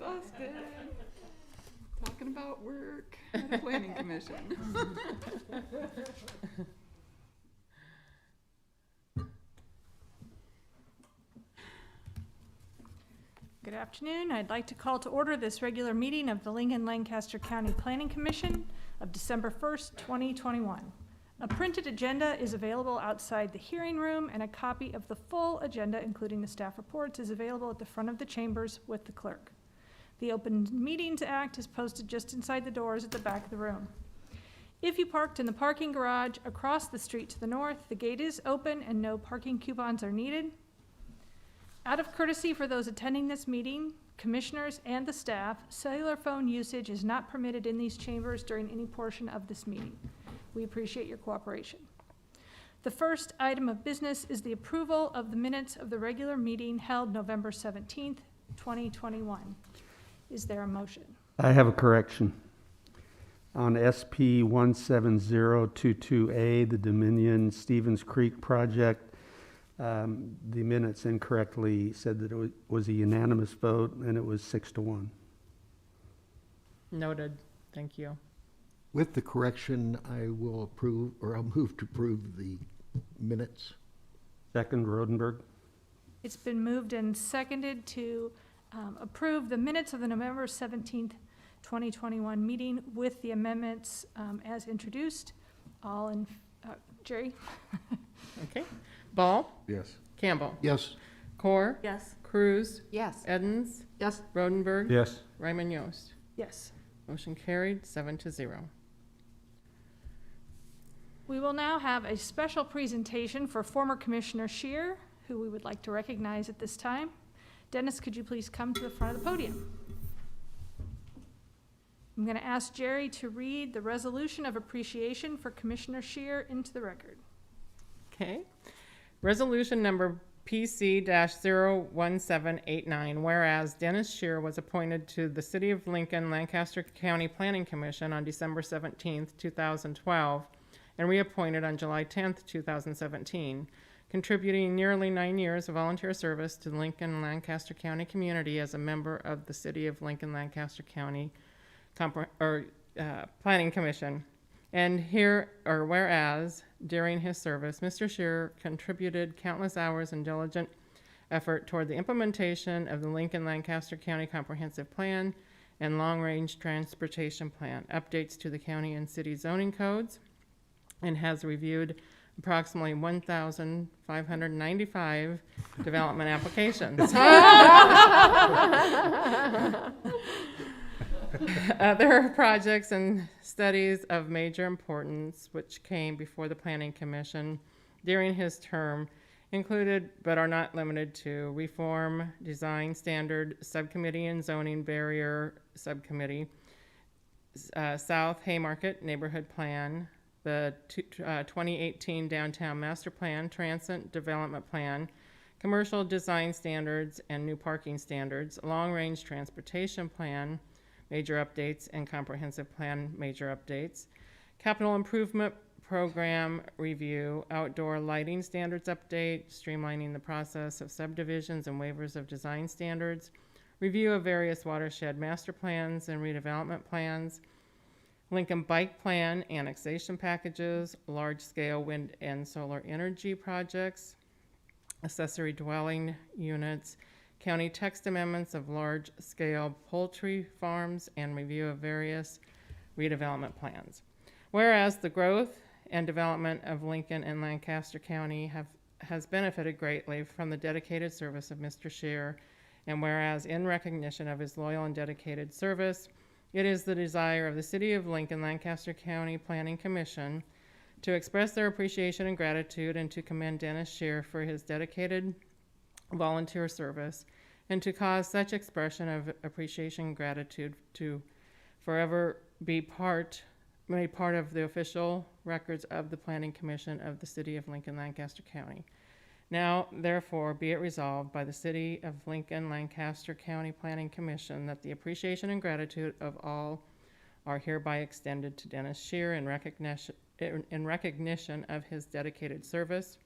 Busted. Talking about work at a planning commission. Good afternoon. I'd like to call to order this regular meeting of the Lincoln-Lancaster County Planning Commission of December 1st, 2021. A printed agenda is available outside the hearing room, and a copy of the full agenda, including the staff reports, is available at the front of the chambers with the clerk. The Open Meetings Act is posted just inside the doors at the back of the room. If you parked in the parking garage across the street to the north, the gate is open and no parking coupons are needed. Out of courtesy for those attending this meeting, commissioners and the staff, cellular phone usage is not permitted in these chambers during any portion of this meeting. We appreciate your cooperation. The first item of business is the approval of the minutes of the regular meeting held November 17th, 2021. Is there a motion? I have a correction. On SP 17022A, the Dominion Stevens Creek project, the minutes incorrectly said that it was a unanimous vote, and it was 6-1. Noted. Thank you. With the correction, I will approve, or I'll move to approve the minutes. Second, Rodenberg. It's been moved and seconded to approve the minutes of the November 17th, 2021 meeting with the amendments as introduced. All in, Jerry? Okay. Ball? Yes. Campbell? Yes. Core? Yes. Cruz? Yes. Edens? Yes. Rodenberg? Yes. Ryman Yost. Yes. Motion carried, 7-0. We will now have a special presentation for former Commissioner Scheer, who we would like to recognize at this time. Dennis, could you please come to the front of the podium? I'm going to ask Jerry to read the resolution of appreciation for Commissioner Scheer into the record. Okay. Resolution number PC-01789, whereas Dennis Scheer was appointed to the City of Lincoln, Lancaster County Planning Commission on December 17th, 2012, and reappointed on July 10th, 2017, contributing nearly 9 years of volunteer service to the Lincoln and Lancaster County community as a member of the City of Lincoln, Lancaster County Planning Commission. And whereas during his service, Mr. Scheer contributed countless hours and diligent effort toward the implementation of the Lincoln-Lancaster County Comprehensive Plan and Long-Range Transportation Plan, updates to the county and city zoning codes, and has reviewed approximately 1,595 development applications. Other projects and studies of major importance which came before the Planning Commission during his term included, but are not limited to, Reform Design Standard Subcommittee and Zoning Barrier Subcommittee, South Haymarket Neighborhood Plan, the 2018 Downtown Master Plan, Transit Development Plan, Commercial Design Standards and New Parking Standards, Long Range Transportation Plan, Major Updates and Comprehensive Plan Major Updates, Capital Improvement Program Review, Outdoor Lighting Standards Update, Streamlining the Process of Subdivisions and Waivers of Design Standards, Review of Various Watershed Master Plans and Redevelopment Plans, Lincoln Bike Plan, Annexation Packages, Large-Scale Wind and Solar Energy Projects, Accessory Dwelling Units, County text amendments of large-scale poultry farms, and review of various redevelopment plans. Whereas the growth and development of Lincoln and Lancaster County has benefited greatly from the dedicated service of Mr. Scheer, and whereas in recognition of his loyal and dedicated service, it is the desire of the City of Lincoln, Lancaster County Planning Commission to express their appreciation and gratitude and to commend Dennis Scheer for his dedicated volunteer service, and to cause such expression of appreciation and gratitude to forever be made part of the official records of the Planning Commission of the City of Lincoln, Lancaster County. Now, therefore, be it resolved by the City of Lincoln, Lancaster County Planning Commission that the appreciation and gratitude of all are hereby extended to Dennis Scheer in recognition of his dedicated service.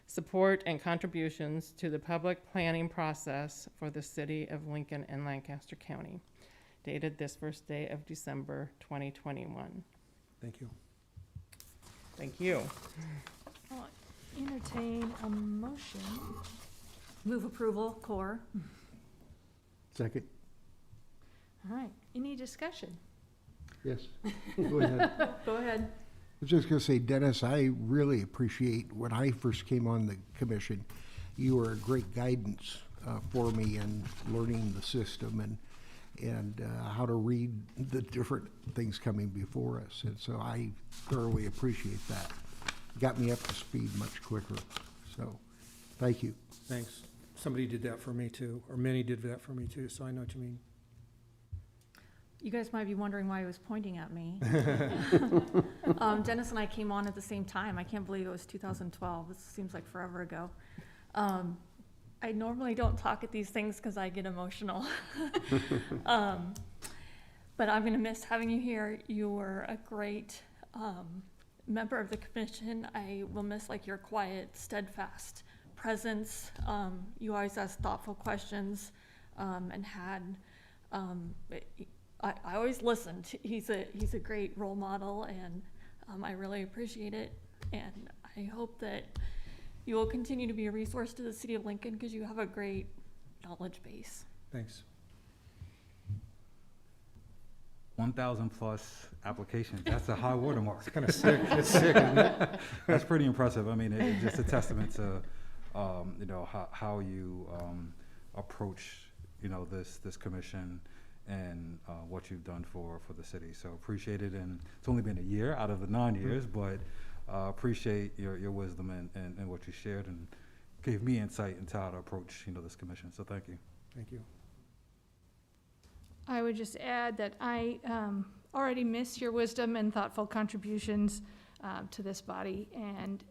support and contributions to the public planning process for the city of Lincoln and Lancaster County, dated this first day of December 2021. Thank you. Thank you. I'll entertain a motion. Move approval, core. Second? All right, any discussion? Yes. Go ahead. Go ahead. I was just going to say, Dennis, I really appreciate when I first came on the commission, you were a great guidance for me in learning the system and how to read the different things coming before us. And so I thoroughly appreciate that. Got me up to speed much quicker. So thank you. Thanks. Somebody did that for me too, or many did that for me too, so I know what you mean. You guys might be wondering why he was pointing at me. Dennis and I came on at the same time. I can't believe it was 2012. This seems like forever ago. I normally don't talk at these things because I get emotional. But I'm going to miss having you here. You were a great member of the commission. I will miss like your quiet, steadfast presence. You always asked thoughtful questions and had I always listened. He's a great role model, and I really appreciate it. And I hope that you will continue to be a resource to the city of Lincoln because you have a great knowledge base. Thanks. 1,000 plus applications. That's a high watermark. It's kind of sick. It's sick, isn't it? That's pretty impressive. I mean, it's just a testament to, how you approach, this commission and what you've done for the city. So appreciate it. And it's only been a year out of the 9 years, but appreciate your wisdom and what you shared and gave me insight into how to approach, this commission. So thank you. Thank you. I would just add that I already miss your wisdom and thoughtful contributions to this body. And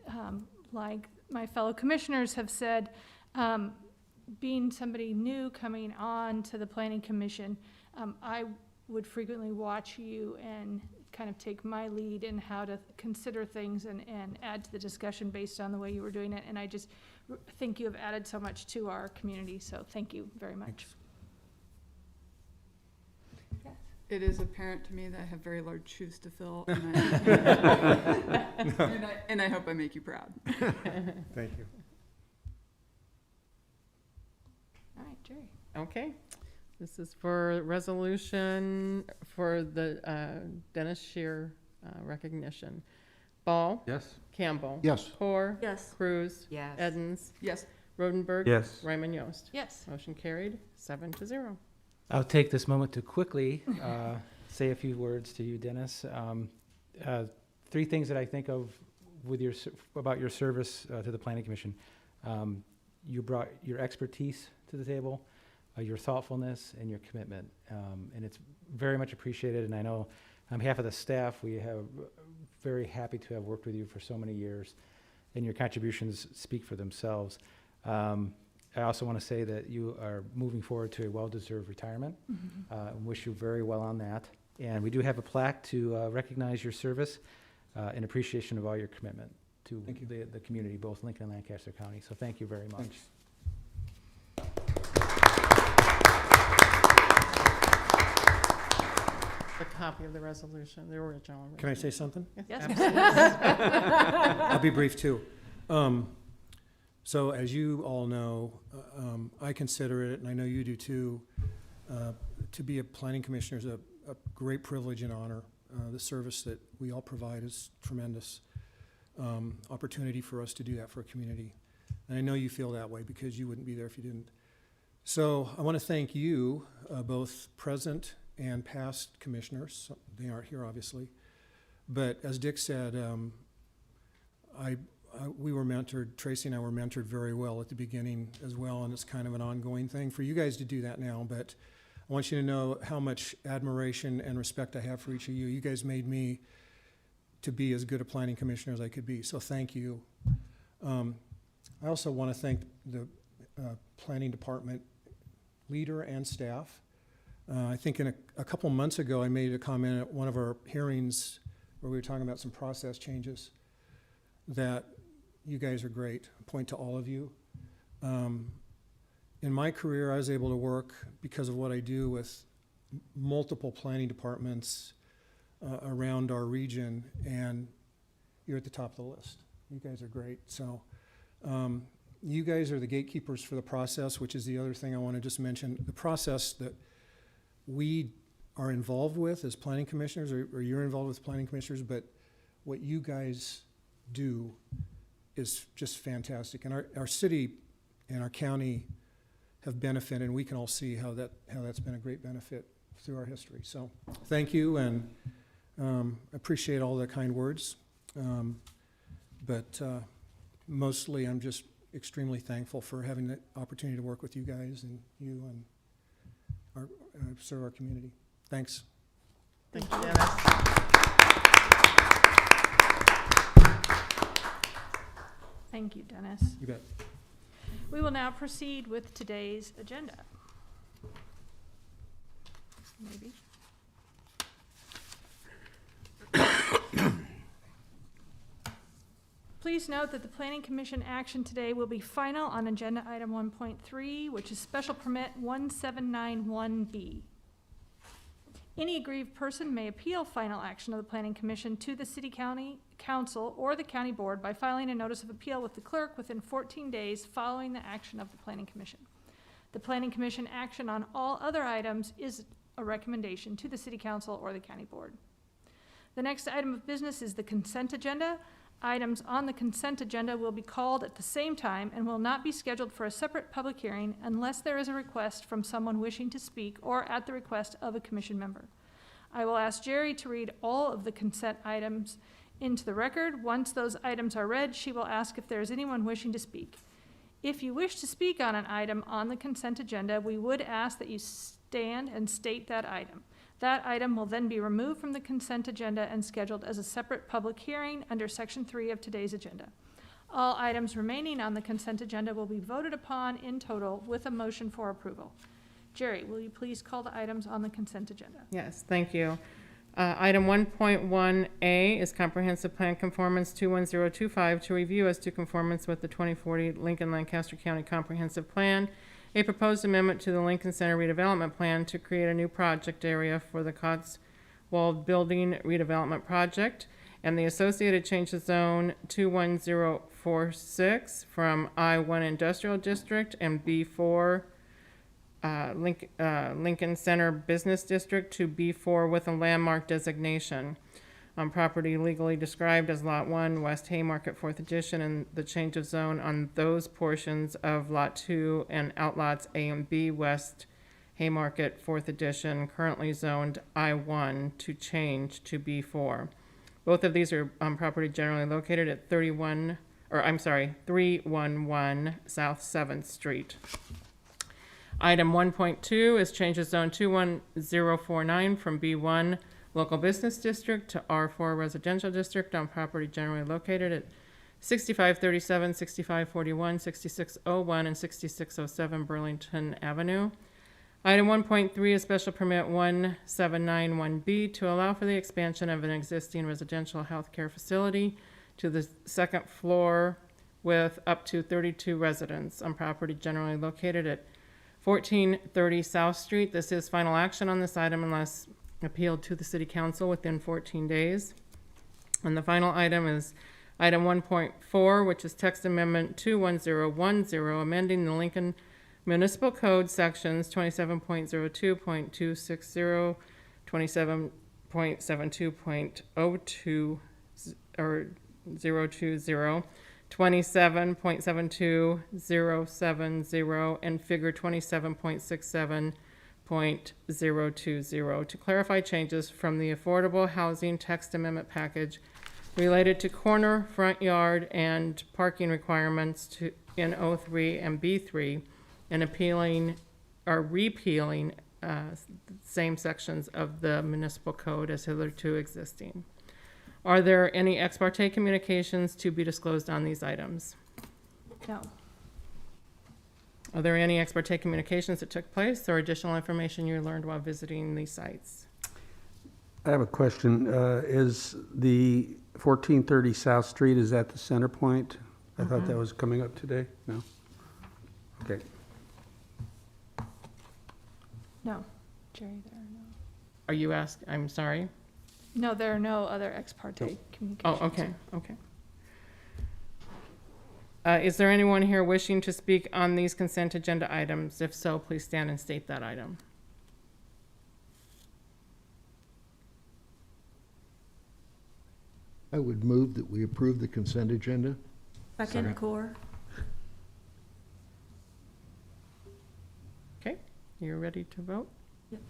like my fellow commissioners have said, being somebody new coming on to the Planning Commission, I would frequently watch you and kind of take my lead in how to consider things and add to the discussion based on the way you were doing it. And I just think you have added so much to our community. So thank you very much. Thanks. It is apparent to me that I have very large shoes to fill, and I hope I make you proud. Thank you. All right, Jerry. Okay. This is for resolution for the Dennis Shear recognition. Ball? Yes. Campbell? Yes. Core? Yes. Cruz? Yes. Edens? Yes. Rodenberg? Yes. Raymond Yost? Yes. Motion carried, 7-0. I'll take this moment to quickly say a few words to you, Dennis. 3 things that I think of with about your service to the Planning Commission. You brought your expertise to the table, your thoughtfulness, and your commitment. And it's very much appreciated. And I know on behalf of the staff, we have very happy to have worked with you for so many years. And your contributions speak for themselves. I also want to say that you are moving forward to a well-deserved retirement. And wish you very well on that. And we do have a plaque to recognize your service in appreciation of all your commitment to the community, both Lincoln and Lancaster County. So thank you very much. Thanks. A copy of the resolution, the original. Can I say something? Yes. I'll be brief too. So as you all know, I consider it, and I know you do too, to be a planning commissioner is a great privilege and honor. The service that we all provide is tremendous. Opportunity for us to do that for a community. And I know you feel that way because you wouldn't be there if you didn't. So I want to thank you, both present and past commissioners. They aren't here, obviously. But as Dick said, we were mentored, Tracy and I were mentored very well at the beginning as well, and it's kind of an ongoing thing for you guys to do that now. But I want you to know how much admiration and respect I have for each of you. You guys made me to be as good a planning commissioner as I could be, so thank you. I also want to thank the planning department leader and staff. I think in a couple months ago, I made a comment at one of our hearings where we were talking about some process changes that You guys are great. I point to all of you. In my career, I was able to work, because of what I do, with multiple planning departments around our region, and you're at the top of the list. You guys are great. So you guys are the gatekeepers for the process, which is the other thing I want to just mention. The process that we are involved with as planning commissioners, or you're involved with planning commissioners, but what you guys do is just fantastic. And our city and our county have benefited, and we can all see how that's been a great benefit through our history. So thank you, and appreciate all the kind words. But mostly I'm just extremely thankful for having the opportunity to work with you guys and you and serve our community. Thanks. Thank you, Dennis. Thank you, Dennis. You bet. We will now proceed with today's agenda. Maybe. Please note that the Planning Commission action today will be final on agenda item 1.3, which is special permit 1791B. Any aggrieved person may appeal final action of the Planning Commission to the City County Council or the County Board by filing a notice of appeal with the clerk within 14 days following the action of the Planning Commission. The Planning Commission action on all other items is a recommendation to the City Council or the County Board. The next item of business is the consent agenda. Items on the consent agenda will be called at the same time and will not be scheduled for a separate public hearing unless there is a request from someone wishing to speak or at the request of a commission member. I will ask Jerry to read all of the consent items into the record. Once those items are read, she will ask if there is anyone wishing to speak. If you wish to speak on an item on the consent agenda, we would ask that you stand and state that item. That item will then be removed from the consent agenda and scheduled as a separate public hearing under Section 3 of today's agenda. All items remaining on the consent agenda will be voted upon in total with a motion for approval. Jerry, will you please call the items on the consent agenda? Yes, thank you. Item 1.1A is Comprehensive Plan Conformance 21025 to review as to conformance with the 2040 Lincoln-Lancaster County Comprehensive Plan, a proposed amendment to the Lincoln Center redevelopment plan to create a new project area for the Cotswold Building redevelopment project, and the associated change of zone 21046 from I-1 Industrial District and B4 Lincoln Center Business District to B4 with a landmark designation on property legally described as Lot 1, West Haymarket, 4th Edition, and the change of zone on those portions of Lot 2 and outlots A and B, West Haymarket, 4th Edition, currently zoned I-1 to change to B4. Both of these are property generally located at 311 South 7th Street. Item 1.2 is change of zone 21049 from B1 Local Business District to R4 Residential District on property generally located at 6537, 6541, 6601, and 6607 Burlington Avenue. Item 1.3 is special permit 1791B to allow for the expansion of an existing residential healthcare facility to the second floor with up to 32 residents on property generally located at 1430 South Street. This is final action on this item unless appealed to the City Council within 14 days. And the final item is item 1.4, which is text amendment 21010, amending the Lincoln Municipal Code sections 27.02.260, 27.72.02 or 020, 27.72070, and figure 27.67.020 to clarify changes from the Affordable Housing Text Amendment Package related to corner, front yard, and parking requirements in O3 and B3, and repealing same sections of the municipal code as hitherto existing. Are there any ex parte communications to be disclosed on these items? No. Are there any ex parte communications that took place or additional information you learned while visiting these sites? I have a question. Is the 1430 South Street, is that the center point I thought that was coming up today, no? Okay. No, Jerry, there are no. Are you I'm sorry? No, there are no other ex parte Nope. communications. Oh, okay, okay. Is there anyone here wishing to speak on these consent agenda items? If so, please stand and state that item. I would move that we approve the consent agenda. Second, Second. core. Okay, you're ready to vote? Yes.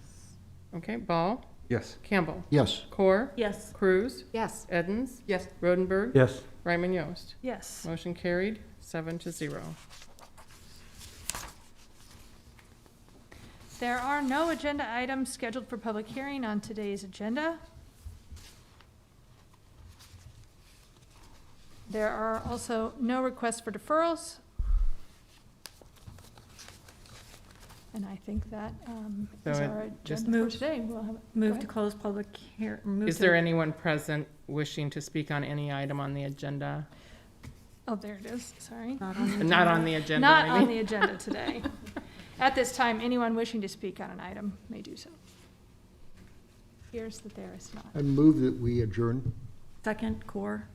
Okay, Ball, Yes. Campbell, Yes. Core, Yes. Cruz, Yes. Edens, Yes. Rodenberg, Yes. Ryman Yost. Yes. Motion carried, 7-0. There are no agenda items scheduled for public hearing on today's agenda. There are also no requests for deferrals. And I think that is So our just agenda for move- today. We'll have, Move Go to ahead. close public Is there anyone present wishing to speak on any item on the agenda? oh, there it is, sorry. Not on the Not agenda. on the agenda, Not I on mean. the agenda today. At this time, anyone wishing to speak on an item may do so. Here's that there is not. I move that we adjourn. Second, core.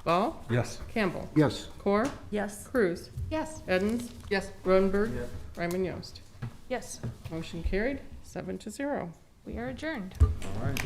Ball, Yes. Campbell, Yes. Core, Yes. Cruz, Yes. Edens, Yes. Rodenberg, Ryman Yost. Yes, Motion carried, 7-0. we are adjourned. All right.